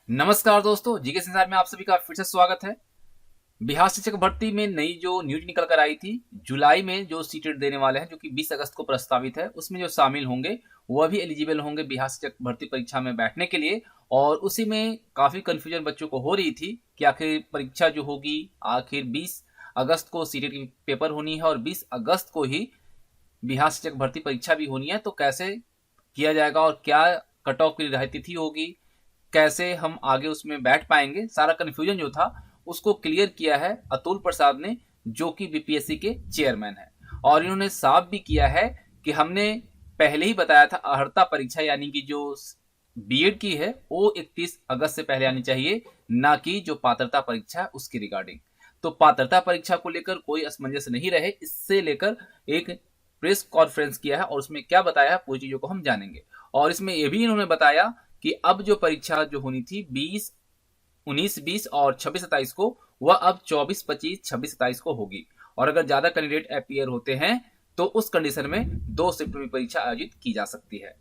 नमस्कार दोस्तों, जीके संसार में आप सभी का फिर से स्वागत है। बिहार शिक्षक भर्ती में नई जो न्यूज निकल कर आई थी, जुलाई में जो सीटेट देने वाले हैं जो कि 20 अगस्त को प्रस्तावित है, उसमें जो शामिल होंगे वह भी एलिजिबल होंगे बिहार शिक्षक भर्ती परीक्षा में बैठने के लिए। और उसी में काफी कंफ्यूजन बच्चों को हो रही थी कि आखिर परीक्षा जो होगी आखिर 20 अगस्त को सीटेट की पेपर होनी है और 20 अगस्त को ही बिहार शिक्षक भर्ती परीक्षा भी होनी है, तो कैसे किया जाएगा और क्या कट ऑफ की रिहाई तिथि होगी, कैसे हम आगे उसमें बैठ पाएंगे, सारा कंफ्यूजन जो था उसको क्लियर किया है अतुल प्रसाद ने, जो कि बीपीएससी के चेयरमैन है। और इन्होंने साफ भी किया है कि हमने पहले ही बताया था अर्हता परीक्षा यानी कि जो बीएड की है वो 31 अगस्त से पहले आनी चाहिए, ना कि जो पात्रता परीक्षा है उसकी रिगार्डिंग। तो पात्रता परीक्षा को लेकर कोई असमंजस नहीं रहे, इससे लेकर एक प्रेस कॉन्फ्रेंस किया है और उसमें क्या बताया है पूरी चीजों को हम जानेंगे। और इसमें यह भी इन्होंने बताया कि अब जो परीक्षा जो होनी थी 19, 20 और 26, 27 को, वह अब 24, 25, 26, 27 को होगी। और अगर ज्यादा कैंडिडेट अपीयर होते हैं तो उस कंडीशन में 2 शिफ्ट में परीक्षा आयोजित की जा सकती है।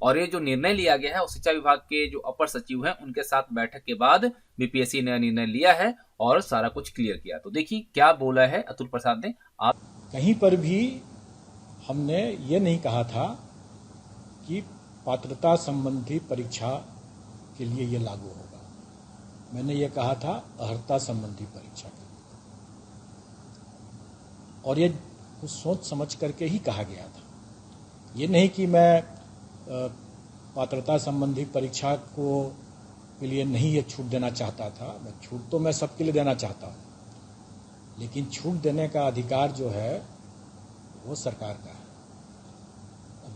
और ये जो निर्णय लिया गया है वो शिक्षा विभाग के जो अपर सचिव हैं उनके साथ बैठक के बाद बीपीएससी ने निर्णय लिया है और सारा कुछ क्लियर किया। तो देखिए क्या बोला है अतुल प्रसाद ने। आप कहीं पर भी हमने ये नहीं कहा था कि पात्रता संबंधी परीक्षा के लिए ये लागू होगा। मैंने ये कहा था अर्हता संबंधी परीक्षा के लिए, और ये कुछ सोच समझ करके ही कहा गया था। ये नहीं कि मैं पात्रता संबंधी परीक्षा को के लिए नहीं ये छूट देना चाहता था। छूट तो मैं सबके लिए देना चाहता हूँ, लेकिन छूट देने का अधिकार जो है वो सरकार का है।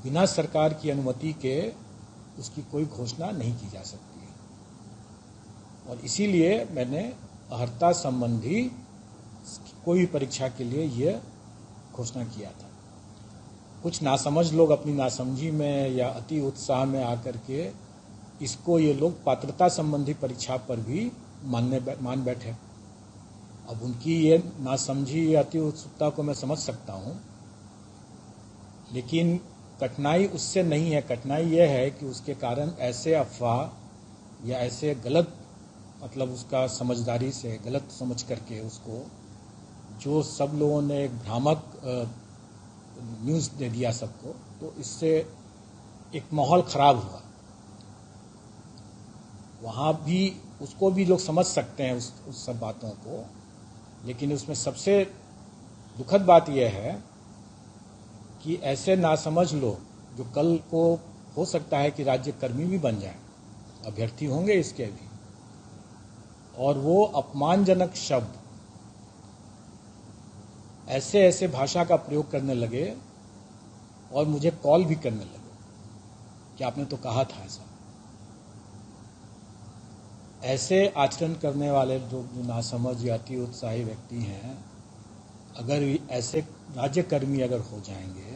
बिना सरकार की अनुमति के उसकी कोई घोषणा नहीं की जा सकती है। और इसीलिए मैंने अर्हता संबंधी कोई भी परीक्षा के लिए ये घोषणा किया था। कुछ नासमझ लोग अपनी नासमझी में या अति उत्साह में आकर के इसको ये लोग पात्रता संबंधी परीक्षा पर भी मान बैठे। अब उनकी ये नासमझी या अति उत्सुकता को मैं समझ सकता हूँ, लेकिन कठिनाई उससे नहीं है। कठिनाई यह है कि उसके कारण ऐसे अफवाह या ऐसे गलत, मतलब उसका समझदारी से गलत समझ करके उसको, जो सब लोगों ने एक भ्रामक न्यूज़ दे दिया सबको, तो इससे एक माहौल खराब हुआ। वहाँ भी उसको भी लोग समझ सकते हैं उस सब बातों को, लेकिन उसमें सबसे दुखद बात यह है कि ऐसे नासमझ लोग जो कल को हो सकता है कि राज्यकर्मी भी बन जाए, अभ्यर्थी होंगे इसके भी, और वो अपमानजनक शब्द ऐसे ऐसे भाषा का प्रयोग करने लगे और मुझे कॉल भी करने लगे कि आपने तो कहा था ऐसा। ऐसे आचरण करने वाले लोग जो नासमझ या अति उत्साही व्यक्ति हैं, अगर ऐसे राज्यकर्मी अगर हो जाएंगे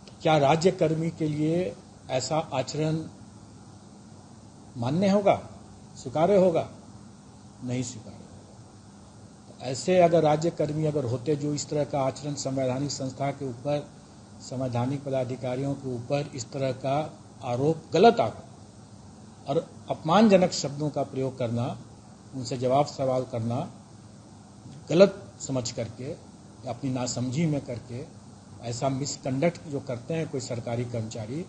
तो क्या राज्यकर्मी के लिए ऐसा आचरण मान्य होगा, स्वीकार्य होगा? नहीं स्वीकार्य होगा। तो ऐसे अगर राज्यकर्मी अगर होते जो इस तरह का आचरण संवैधानिक संस्था के ऊपर, संवैधानिक पदाधिकारियों के ऊपर इस तरह का आरोप, गलत आरोप और अपमानजनक शब्दों का प्रयोग करना, उनसे जवाब सवाल करना गलत समझ करके, अपनी नासमझी में करके ऐसा मिसकंडक्ट जो करते हैं कोई सरकारी कर्मचारी,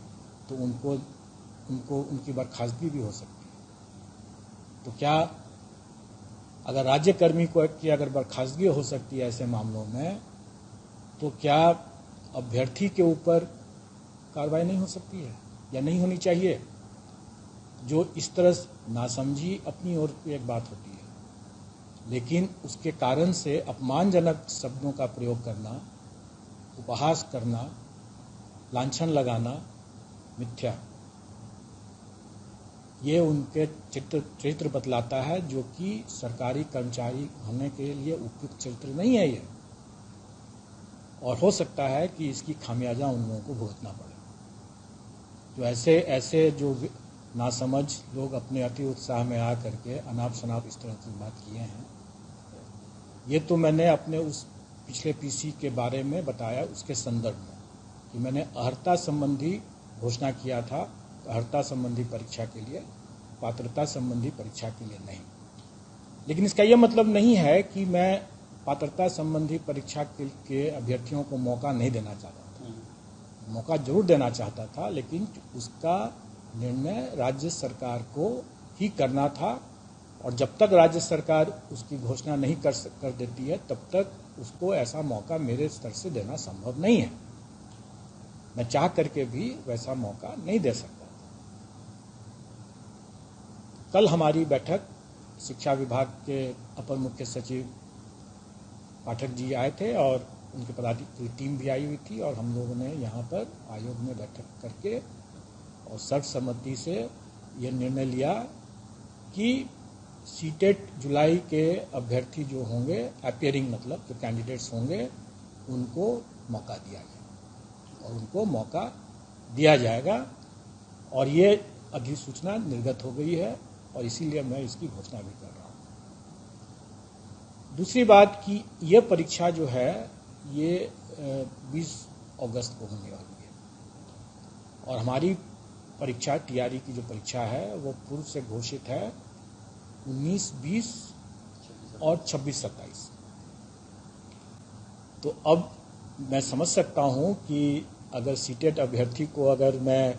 तो उनको उनकी बर्खास्तगी भी हो सकती है। तो क्या अगर राज्यकर्मी को की अगर बर्खास्तगी हो सकती है ऐसे मामलों में, तो क्या अभ्यर्थी के ऊपर कार्रवाई नहीं हो सकती है या नहीं होनी चाहिए? जो इस तरह नासमझी अपनी ओर की एक बात होती है, लेकिन उसके कारण से अपमानजनक शब्दों का प्रयोग करना, उपहास करना, लांछन लगाना मिथ्या, ये उनके चरित्र बतलाता है, जो कि सरकारी कर्मचारी होने के लिए उपयुक्त चरित्र नहीं है ये। और हो सकता है कि इसकी खामियाजा उन लोगों को भुगतना पड़े। जो ऐसे जो नासमझ लोग अपने अति उत्साह में आ करके अनाप शनाप इस तरह की बात किए हैं, ये तो मैंने अपने उस पिछले पीसी के बारे में बताया, उसके संदर्भ में कि मैंने अर्हता संबंधी घोषणा किया था, अर्हता संबंधी परीक्षा के लिए पात्रता संबंधी परीक्षा के लिए नहीं। लेकिन इसका यह मतलब नहीं है कि मैं पात्रता संबंधी परीक्षा के अभ्यर्थियों को मौका नहीं देना चाहता था। मौका जरूर देना चाहता था, लेकिन उसका निर्णय राज्य सरकार को ही करना था, और जब तक राज्य सरकार उसकी घोषणा नहीं कर देती है तब तक उसको ऐसा मौका मेरे स्तर से देना संभव नहीं है। मैं चाह करके भी वैसा मौका नहीं दे सकता। कल हमारी बैठक शिक्षा विभाग के अपर मुख्य सचिव पाठक जी आए थे और उनके पदाधिकारी टीम भी आई हुई थी, और हम लोगों ने यहाँ पर आयोग में बैठक करके और सर्वसम्मति से यह निर्णय लिया कि सीटेट जुलाई के अभ्यर्थी जो होंगे, अपीयरिंग मतलब जो कैंडिडेट्स होंगे, उनको मौका दिया जाए और उनको मौका दिया जाएगा। और ये अधिसूचना निर्गत हो गई है और इसीलिए मैं इसकी घोषणा भी कर रहा हूँ। दूसरी बात कि यह परीक्षा जो है ये 20 अगस्त को होने वाली है, और हमारी परीक्षा टीआरई की जो परीक्षा है वो पूर्व से घोषित है 19, 20 और 26, 27। तो अब मैं समझ सकता हूं कि अगर सीटेट अभ्यर्थी को अगर मैं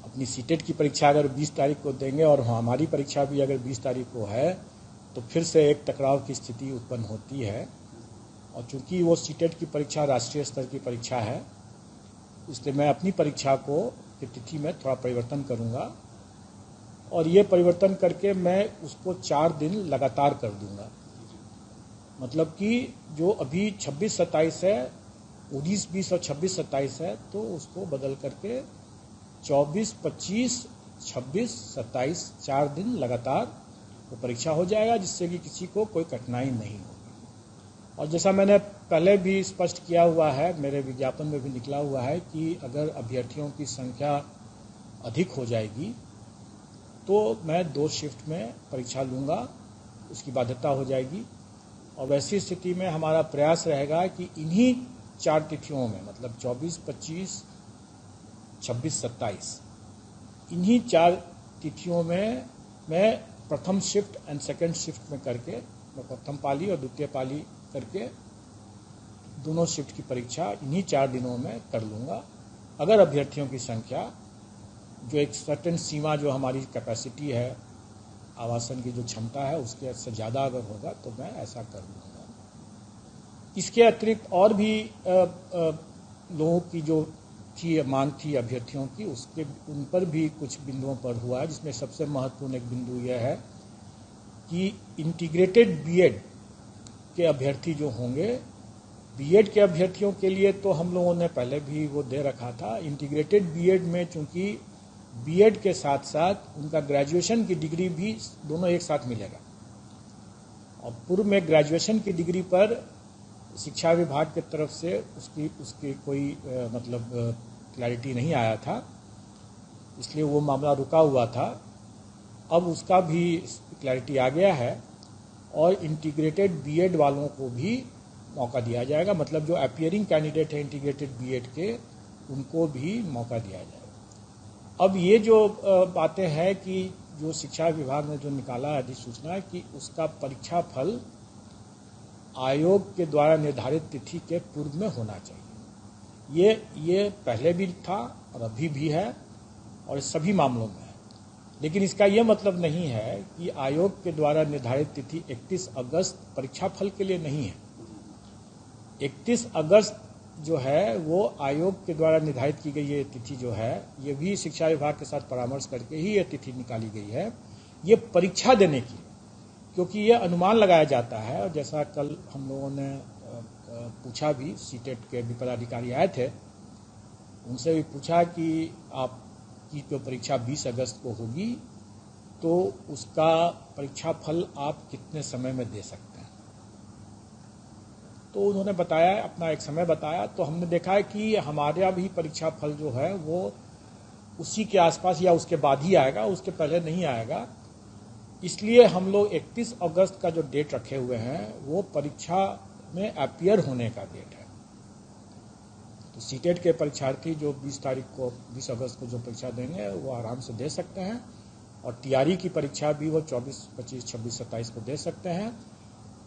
अपनी सीटेट की परीक्षा अगर 20 तारीख को देंगे और हमारी परीक्षा भी अगर 20 तारीख को है तो फिर से एक टकराव की स्थिति उत्पन्न होती है। और चूंकि वो सीटेट की परीक्षा राष्ट्रीय स्तर की परीक्षा है, इसलिए मैं अपनी परीक्षा को की तिथि में थोड़ा परिवर्तन करूंगा, और ये परिवर्तन करके मैं उसको 4 दिन लगातार कर दूंगा। मतलब कि जो अभी 26, 27 है, 19, 20 और 26, 27 है, तो उसको बदल करके 24, 25, 26, 27 4 दिन लगातार वो परीक्षा हो जाएगा, जिससे कि किसी को कोई कठिनाई नहीं होगी। और जैसा मैंने पहले भी स्पष्ट किया हुआ है, मेरे विज्ञापन में भी निकला हुआ है कि अगर अभ्यर्थियों की संख्या अधिक हो जाएगी तो मैं 2 शिफ्ट में परीक्षा लूँगा, उसकी बाध्यता हो जाएगी। और वैसी स्थिति में हमारा प्रयास रहेगा कि इन्हीं 4 तिथियों में, मतलब 24, 25, 26, 27, इन्हीं 4 तिथियों में मैं प्रथम शिफ्ट एंड सेकंड शिफ्ट में करके, मैं प्रथम पाली और द्वितीय पाली करके दोनों शिफ्ट की परीक्षा इन्हीं 4 दिनों में कर लूँगा। अगर अभ्यर्थियों की संख्या जो एक सर्टेन सीमा जो हमारी कैपेसिटी है, आवासन की जो क्षमता है, उसके से ज़्यादा अगर होगा तो मैं ऐसा कर लूँगा। इसके अतिरिक्त और भी लोगों की जो थी मांग थी अभ्यर्थियों की, उसके उन पर भी कुछ बिंदुओं पर हुआ है, जिसमें सबसे महत्वपूर्ण एक बिंदु यह है कि इंटीग्रेटेड बीएड के अभ्यर्थी जो होंगे, बीएड के अभ्यर्थियों के लिए तो हम लोगों ने पहले भी वो दे रखा था। इंटीग्रेटेड बीएड में चूंकि बीएड के साथ साथ उनका ग्रेजुएशन की डिग्री भी दोनों एक साथ मिलेगा, और पूर्व में ग्रेजुएशन की डिग्री पर शिक्षा विभाग की तरफ से उसकी कोई मतलब क्लैरिटी नहीं आया था, इसलिए वो मामला रुका हुआ था। अब उसका भी क्लैरिटी आ गया है और इंटीग्रेटेड बीएड वालों को भी मौका दिया जाएगा, मतलब जो अपीयरिंग कैंडिडेट है इंटीग्रेटेड बीएड के, उनको भी मौका दिया जाएगा। अब ये जो बातें हैं कि जो शिक्षा विभाग ने जो निकाला है अधिसूचना कि उसका परीक्षा फल आयोग के द्वारा निर्धारित तिथि के पूर्व में होना चाहिए, ये पहले भी था और अभी भी है और सभी मामलों में है। लेकिन इसका यह मतलब नहीं है कि आयोग के द्वारा निर्धारित तिथि 31 अगस्त परीक्षा फल के लिए नहीं है। 31 अगस्त जो है वो आयोग के द्वारा निर्धारित की गई ये तिथि जो है, ये भी शिक्षा विभाग के साथ परामर्श करके ही ये तिथि निकाली गई है, ये परीक्षा देने की, क्योंकि ये अनुमान लगाया जाता है। और जैसा कल हम लोगों ने पूछा भी, सीटेट के भी पदाधिकारी आए थे, उनसे भी पूछा कि आपकी जो परीक्षा 20 अगस्त को होगी तो उसका परीक्षा फल आप कितने समय में दे सकते हैं। तो उन्होंने बताया, अपना एक समय बताया, तो हमने देखा है कि हमारा भी परीक्षा फल जो है वो उसी के आसपास या उसके बाद ही आएगा, उसके पहले नहीं आएगा। इसलिए हम लोग 31 अगस्त का जो डेट रखे हुए हैं वो परीक्षा में अपीयर होने का डेट है। तो सीटेट के परीक्षार्थी जो 20 अगस्त को जो परीक्षा देंगे वो आराम से दे सकते हैं, और टीआरई की परीक्षा भी वो 24, 25, 26, 27 को दे सकते हैं।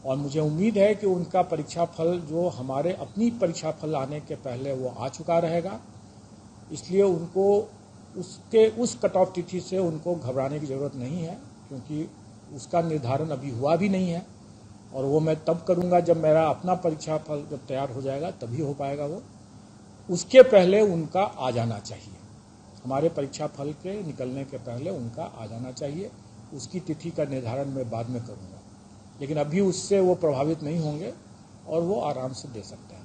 और मुझे उम्मीद है कि उनका परीक्षा फल जो हमारे अपनी परीक्षा फल आने के पहले वो आ चुका रहेगा, इसलिए उनको उस कट ऑफ तिथि से उनको घबराने की ज़रूरत नहीं है, क्योंकि उसका निर्धारण अभी हुआ भी नहीं है, और वो मैं तब करूँगा जब मेरा अपना परीक्षा फल जब तैयार हो जाएगा, तभी हो पाएगा वो। उसके पहले उनका आ जाना चाहिए, हमारे परीक्षा फल के निकलने के पहले उनका आ जाना चाहिए। उसकी तिथि का निर्धारण मैं बाद में करूँगा, लेकिन अभी उससे वो प्रभावित नहीं होंगे और वो आराम से दे सकते हैं।